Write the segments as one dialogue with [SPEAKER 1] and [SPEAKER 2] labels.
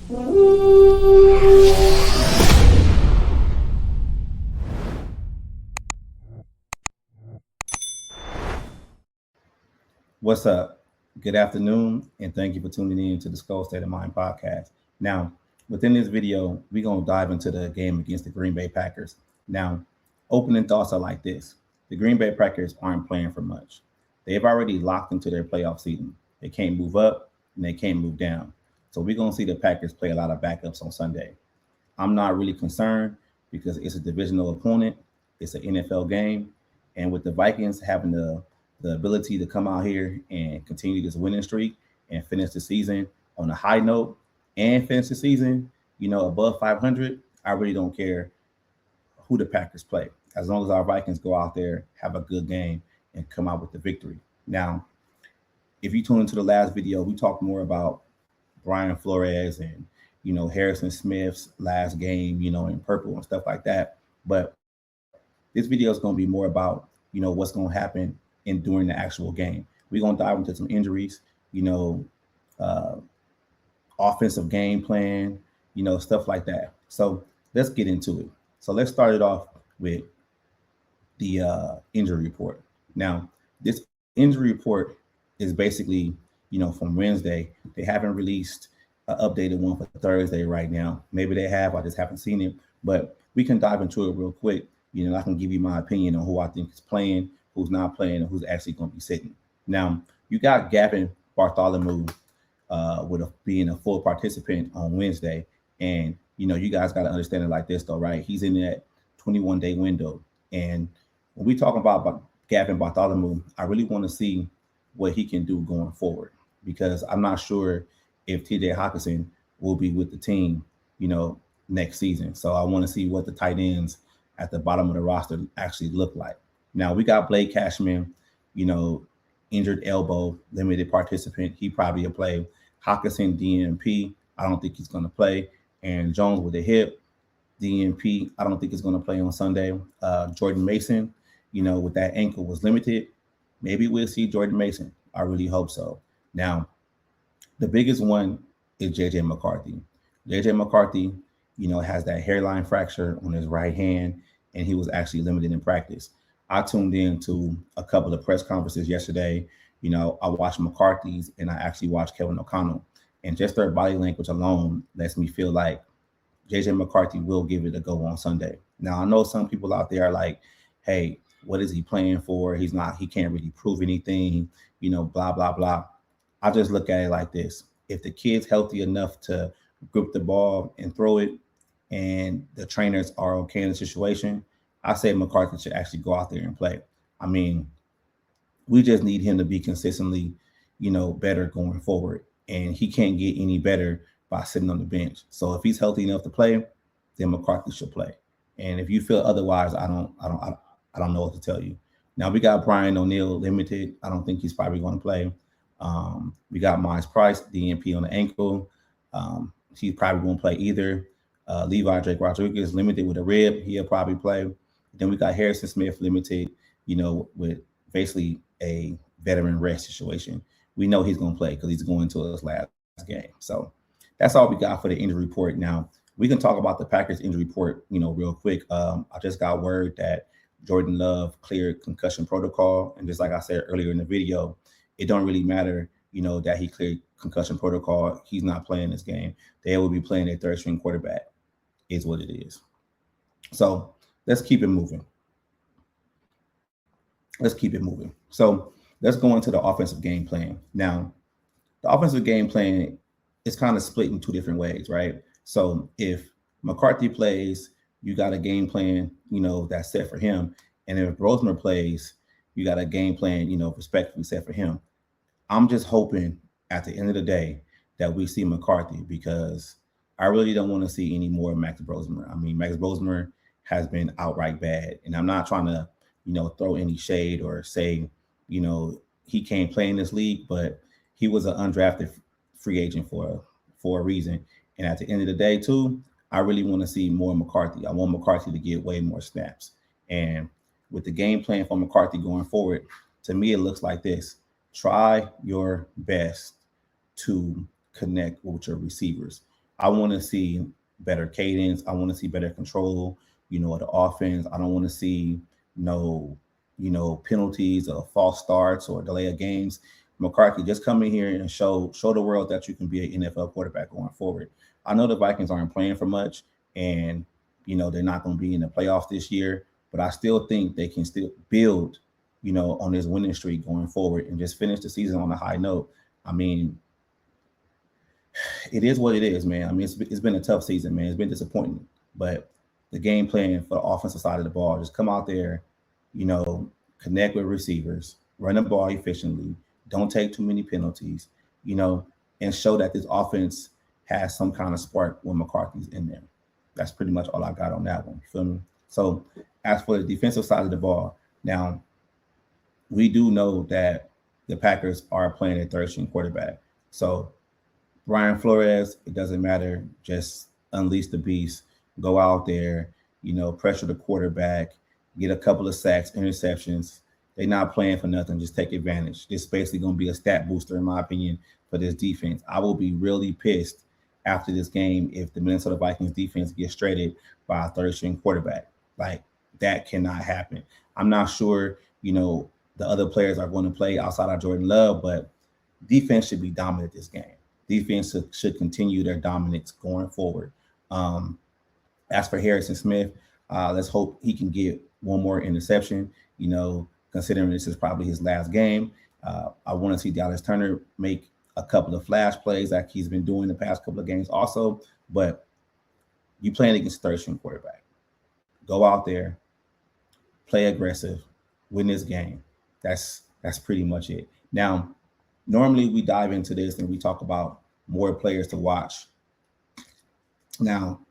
[SPEAKER 1] What's up? Good afternoon, and thank you for tuning in to the Skol State of Mind podcast. Now, within this video, we're going to dive into the game against the Green Bay Packers. Now, opening thoughts are like this. The Green Bay Packers aren't playing for much. They've already locked into their playoff season. They can't move up, and they can't move down. So we're going to see the Packers play a lot of backups on Sunday. I'm not really concerned because it's a divisional opponent. It's an NFL game. And with the Vikings having the ability to come out here and continue this winning streak and finish the season on a high note and finish the season, above 500, I really don't care who the Packers play. As long as our Vikings go out there, have a good game, and come out with the victory. Now, if you tune into the last video, we talked more about Brian Flores and Harrison Smith's last game, in purple and stuff like that. But this video is going to be more about what's going to happen in during the actual game. We're going to dive into some injuries, uh, offensive game plan, stuff like that. So let's get into it. So let's start it off with the injury report. Now, this injury report is basically, from Wednesday. They haven't released an updated one for Thursday right now. Maybe they have. I just haven't seen it. But we can dive into it real quick. I can give you my opinion on who I think is playing, who's not playing, and who's actually going to be sitting. Now, you got Gavin Bartholomew being a full participant on Wednesday. And, you guys got to understand it like this, though, right? He's in that 21-day window. And when we talk about Gavin Bartholomew, I really want to see what he can do going forward because I'm not sure if TJ Hawkinson will be with the team, next season. So I want to see what the tight ends at the bottom of the roster actually look like. Now we got Blake Cashman, injured elbow, limited participant. He probably will play. Hawkinson, DNP, I don't think he's going to play. And Jones with a hip, DNP, I don't think he's going to play on Sunday. Jordan Mason, with that ankle was limited. Maybe we'll see Jordan Mason. I really hope so. Now, the biggest one is J.J. McCarthy. J.J. McCarthy, has that hairline fracture on his right hand, and he was actually limited in practice. I tuned in to a couple of press conferences yesterday. I watched McCarthy's, and I actually watched Kevin O'Connell. And just their body language alone lets me feel like J.J. McCarthy will give it a go on Sunday. Now, I know some people out there are like, hey, what is he playing for? He can't really prove anything, blah, blah, blah. I just look at it like this. If the kid's healthy enough to grip the ball and throw it, and the trainers are okay in the situation, I say McCarthy should actually go out there and play. I mean, we just need him to be consistently, better going forward. And he can't get any better by sitting on the bench. So if he's healthy enough to play, then McCarthy should play. And if you feel otherwise, I don't know what to tell you. Now we got Brian O'Neill limited. I don't think he's probably going to play. We got Miles Price, DNP on the ankle. He probably won't play either. Levi Drake Rodriguez limited with a rib. He'll probably play. Then we got Harrison Smith limited, with basically a veteran rest situation. We know he's going to play because he's going to his last game. So that's all we got for the injury report. Now, we can talk about the Packers injury report, real quick. I just got word that Jordan Love cleared concussion protocol. And just like I said earlier in the video, it don't really matter, that he cleared concussion protocol. He's not playing this game. They will be playing a third-string quarterback, is what it is. So let's keep it moving. So let's go into the offensive game plan. Now, the offensive game plan is kind of split in two different ways, right? So if McCarthy plays, you got a game plan, that's set for him. And if Roseman plays, you got a game plan, respectfully set for him. I'm just hoping at the end of the day that we see McCarthy because I really don't want to see any more Max Brosmer. I mean, Max Brosmer has been outright bad. And I'm not trying to, throw any shade or say, he can't play in this league, but he was an undrafted free agent for a reason. And at the end of the day, too, I really want to see more McCarthy. I want McCarthy to get way more snaps. And with the game plan for McCarthy going forward, to me, it looks like this. Try your best to connect with your receivers. I want to see better cadence. I want to see better control, of the offense. I don't want to see no, penalties or false starts or delay of games. McCarthy, just come in here and show the world that you can be an NFL quarterback going forward. I know the Vikings aren't playing for much, and they're not going to be in the playoffs this year, but I still think they can still build, on this winning streak going forward and just finish the season on a high note. I mean, it is what it is, man. I mean, it's been a tough season, man. It's been disappointing, but the game plan for the offensive side of the ball, just come out there, connect with receivers, run the ball efficiently, don't take too many penalties, and show that this offense has some kind of spark when McCarthy's in there. That's pretty much all I got on that one. You feel me? So as for the defensive side of the ball, now we do know that the Packers are playing a third-string quarterback. So Brian Flores, it doesn't matter. Just unleash the beast. Go out there, pressure the quarterback, get a couple of sacks, interceptions. They're not playing for nothing. Just take advantage. This is basically going to be a stat booster, in my opinion, for this defense. I will be really pissed after this game if the Minnesota Vikings defense gets straighted by a third-string quarterback. Like, that cannot happen. I'm not sure, the other players are going to play outside of Jordan Love, but defense should be dominant this game. Defense should continue their dominance going forward. As for Harrison Smith, let's hope he can get one more interception, considering this is probably his last game. I want to see Dallas Turner make a couple of flash plays like he's been doing the past couple of games also, but you playing against third-string quarterback. Go out there, play aggressive, win this game. That's pretty much it. Now, normally we dive into this and we talk about more players to watch. Now,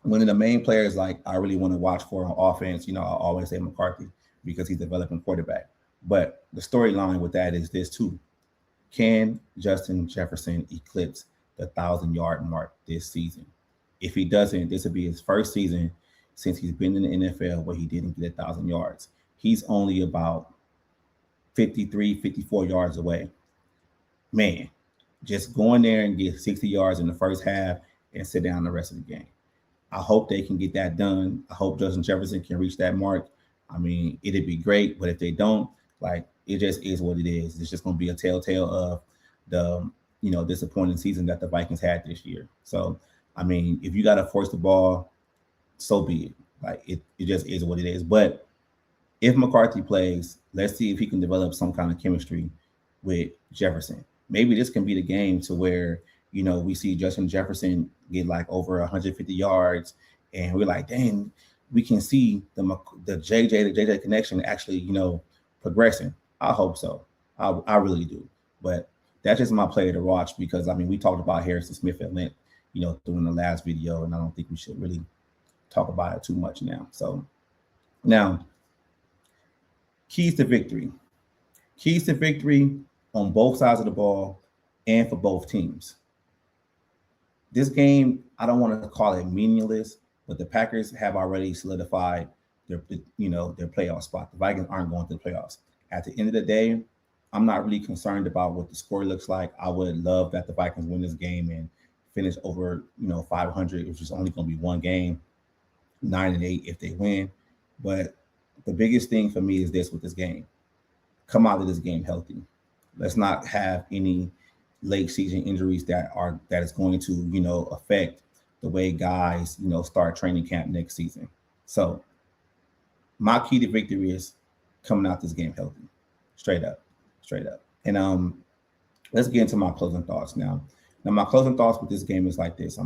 [SPEAKER 1] one of the main players like I really want to watch for on offense, I always say McCarthy because he's developing quarterback. But the storyline with that is this too. Can Justin Jefferson eclipse the 1,000-yard mark this season? If he doesn't, this will be his first season since he's been in the NFL where he didn't get 1,000 yards. He's only about 53, 54 yards away. Man, just go in there and get 60 yards in the first half and sit down the rest of the game. I hope they can get that done. I hope Justin Jefferson can reach that mark. I mean, it'd be great, but if they don't, it just is what it is. It's just going to be a telltale of the, disappointing season that the Vikings had this year. So, I mean, if you got to force the ball, so be it. It just is what it is. But if McCarthy plays, let's see if he can develop some kind of chemistry with Jefferson. Maybe this can be the game to where, we see Justin Jefferson get over 150 yards and we're like, dang, we can see the JJ connection actually, progressing. I hope so. I really do. But that's just my player to watch because, we talked about Harrison Smith at length, during the last video, and I don't think we should really talk about it too much now. So now, keys to victory. Keys to victory on both sides of the ball and for both teams. This game, I don't want to call it meaningless, but the Packers have already solidified their playoff spot. The Vikings aren't going to the playoffs. At the end of the day, I'm not really concerned about what the score looks like. I would love that the Vikings win this game and finish over, 500, which is only going to be one game, 9-8 if they win. But the biggest thing for me is this with this game. Come out of this game healthy. Let's not have any late season injuries that is going to, affect the way guys, start training camp next season. So my key to victory is coming out this game healthy, straight up. And let's get into my closing thoughts now. Now, my closing thoughts with this game is like this.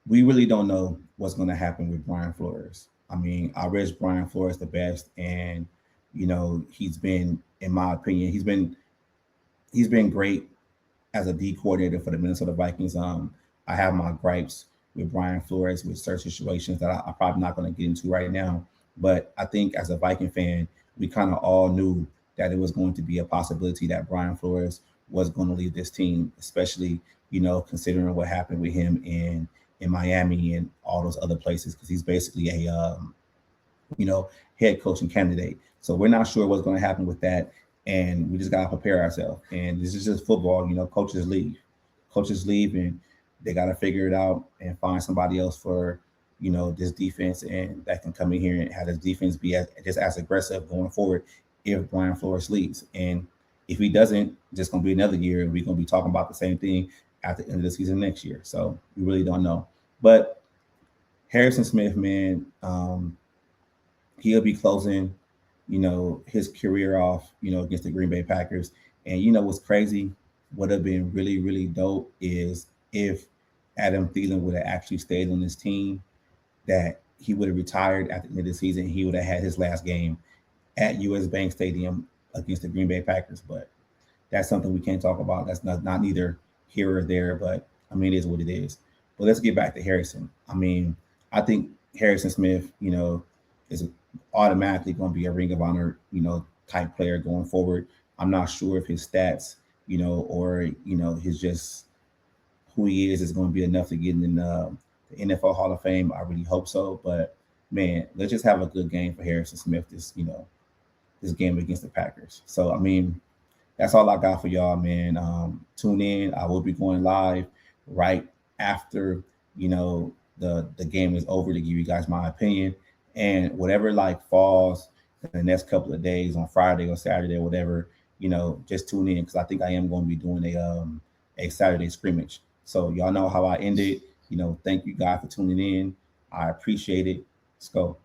[SPEAKER 1] We really don't know what's going to happen with Brian Flores. I wish Brian Flores the best, and he's been, in my opinion, he's been great as a D coordinator for the Minnesota Vikings. I have my gripes with Brian Flores with certain situations that I'm probably not going to get into right now. But I think as a Viking fan, we kind of all knew that it was going to be a possibility that Brian Flores was going to leave this team, especially, considering what happened with him in Miami and all those other places, because he's basically a, head coaching candidate. So we're not sure what's going to happen with that. And we just got to prepare ourselves. And this is just football, coaches leave. coaches leave and they got to figure it out and find somebody else for, this defense, and that can come in here and have this defense be just as aggressive going forward if Brian Flores leaves. And if he doesn't, just going to be another year, and we're going to be talking about the same thing at the end of the season next year. So we really don't know. But Harrison Smith, man, he'll be closing, his career off, against the Green Bay Packers. And what's crazy, would have been really, really dope is if Adam Thielen would have actually stayed on this team, that he would have retired at the end of the season. He would have had his last game at US Bank Stadium against the Green Bay Packers. But that's something we can't talk about. That's not neither here or there, but I mean, it is what it is. But let's get back to Harrison. I mean, I think Harrison Smith, is automatically going to be a Ring of Honor, type player going forward. I'm not sure if his stats, or his just who he is going to be enough to get in the NFL Hall of Fame. I really hope so. But man, let's just have a good game for Harrison Smith this game against the Packers. So I mean, that's all I got for y'all, man. Tune in. I will be going live right after the game is over to give you guys my opinion, and whatever falls in the next couple of days on Friday or Saturday or whatever, just tune in, because I think I am going to be doing a Saturday scrimmage. So y'all know how I ended. Thank you guys for tuning in. I appreciate it. Let's go.